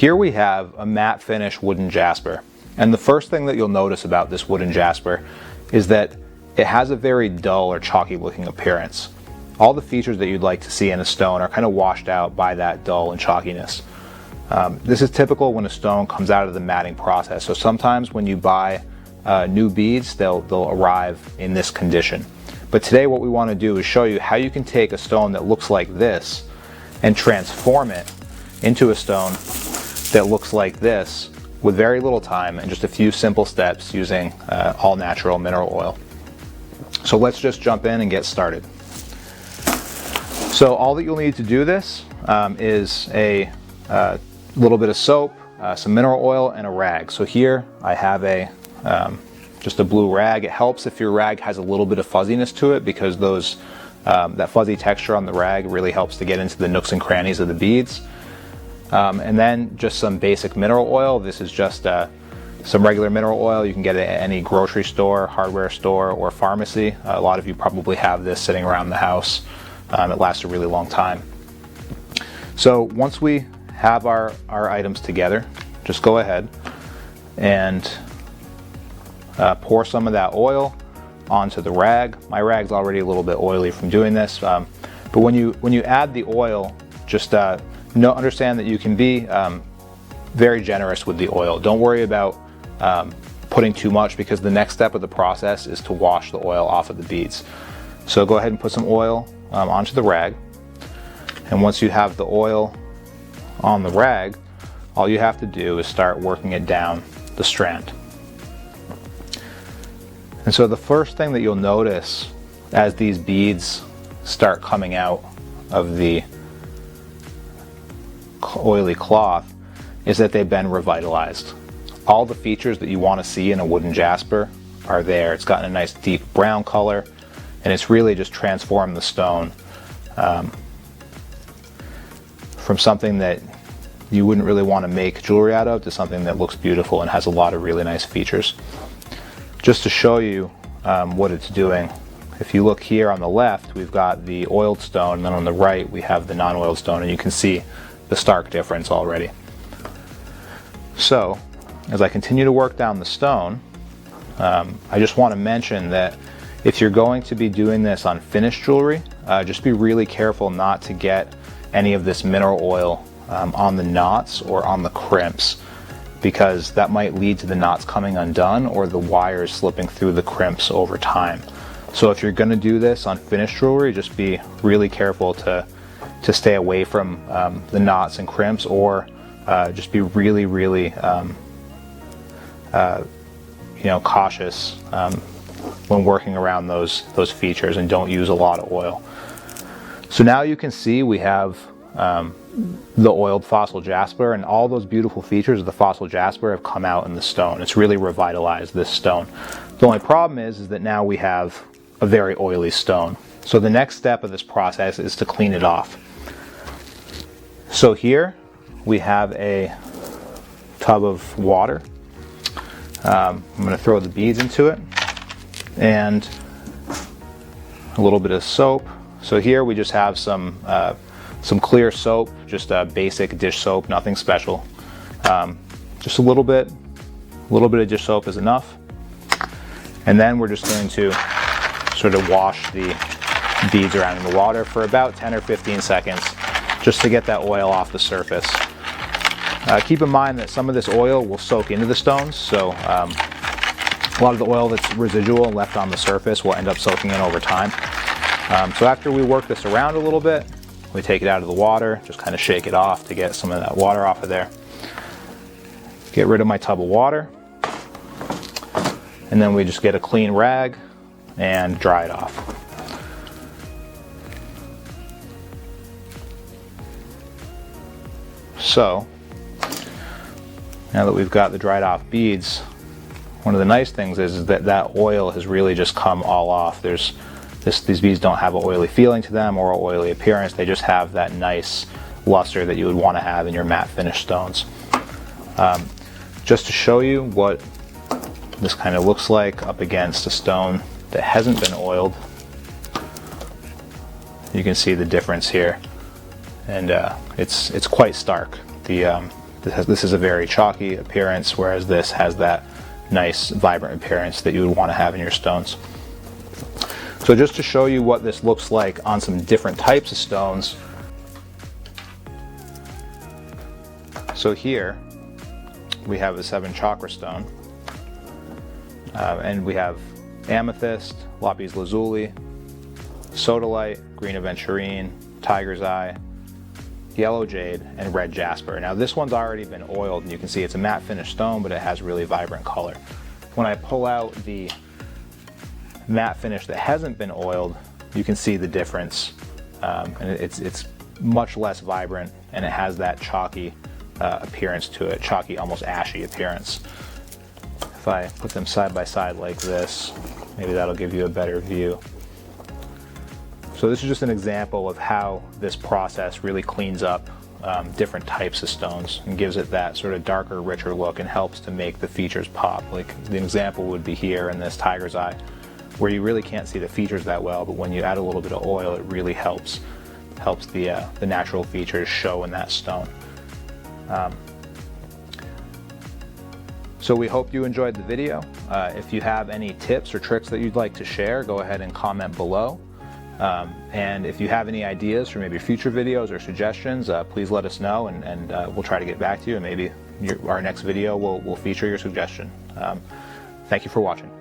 here we have a matte finish wooden jasper. And the first thing that you'll notice about this wooden jasper is that it has a very dull or chalky looking appearance. All the features that you'd like to see in a stone are kind of washed out by that dull and chalkiness. This is typical when a stone comes out of the matting process. So sometimes when you buy new beads, they'll arrive in this condition. But today what we want to do is show you how you can take a stone that looks like this and transform it into a stone that looks like this with very little time and just a few simple steps using all natural mineral oil. So let's just jump in and get started. So all that you'll need to do this is a little bit of soap, some mineral oil, and a rag. So here I have just a blue rag. It helps if your rag has a little bit of fuzziness to it, because that fuzzy texture on the rag really helps to get into the nooks and crannies of the beads. And then just some basic mineral oil. This is just some regular mineral oil. You can get it at any grocery store, hardware store, or pharmacy. A lot of you probably have this sitting around the house. It lasts a really long time. So once we have our items together, just go ahead and pour some of that oil onto the rag. My rag's already a little bit oily from doing this, but when you add the oil, just understand that you can be very generous with the oil. Don't worry about putting too much, because the next step of the process is to wash the oil off of the beads. So go ahead and put some oil onto the rag, and once you have the oil on the rag, all you have to do is start working it down the strand. And so the first thing that you'll notice as these beads start coming out of the oily cloth is that they've been revitalized. All the features that you want to see in a wooden jasper are there. It's gotten a nice deep brown color, and it's really just transformed the stone from something that you wouldn't really want to make jewelry out of to something that looks beautiful and has a lot of really nice features. Just to show you what it's doing, if you look here on the left, we've got the oiled stone, and then on the right we have the non-oiled stone, and you can see the stark difference already. So as I continue to work down the stone, I just want to mention that if you're going to be doing this on finished jewelry, just be really careful not to get any of this mineral oil on the knots or on the crimps, because that might lead to the knots coming undone or the wires slipping through the crimps over time. So if you're going to do this on finished jewelry, just be really careful to stay away from the knots and crimps, or just be really cautious when working around those features, and don't use a lot of oil. So now you can see we have the oiled fossil jasper, and all those beautiful features of the fossil jasper have come out in the stone. It's really revitalized this stone. The only problem is that now we have a very oily stone. So the next step of this process is to clean it off. So here we have a tub of water. I'm going to throw the beads into it, and a little bit of soap. So here we just have some clear soap, just a basic dish soap, nothing special. Just a little bit of dish soap is enough. And then we're just going to sort of wash the beads around in the water for about 10 or 15 seconds, just to get that oil off the surface. Keep in mind that some of this oil will soak into the stones, so a lot of the oil that's residual and left on the surface will end up soaking in over time. So after we work this around a little bit, we take it out of the water, just kind of shake it off to get some of that water off of there. Get rid of my tub of water, and then we just get a clean rag and dry it off. So now that we've got the dried off beads, one of the nice things is that that oil has really just come all off. These beads don't have an oily feeling to them or an oily appearance. They just have that nice luster that you would want to have in your matte finish stones. Just to show you what this kind of looks like up against a stone that hasn't been oiled, you can see the difference here, and it's quite stark. The This is a very chalky appearance, whereas this has that nice vibrant appearance that you would want to have in your stones. So just to show you what this looks like on some different types of stones. So here we have a 7 chakra stone, and we have amethyst, lapis lazuli, sodalite, green aventurine, tiger's eye, yellow jade, and red jasper. Now this one's already been oiled, and you can see it's a matte finish stone, but it has really vibrant color. When I pull out the matte finish that hasn't been oiled, you can see the difference, and it's much less vibrant, and it has that chalky appearance to it, chalky, almost ashy appearance. If I put them side by side like this, maybe that'll give you a better view. So this is just an example of how this process really cleans up different types of stones and gives it that sort of darker, richer look, and helps to make the features pop. Like the example would be here in this tiger's eye, where you really can't see the features that well, but when you add a little bit of oil, it really helps the natural features show in that stone. So we hope you enjoyed the video. If you have any tips or tricks that you'd like to share, go ahead and comment below. And if you have any ideas for maybe future videos or suggestions, please let us know, and we'll try to get back to you, and maybe our next video will feature your suggestion. Thank you for watching.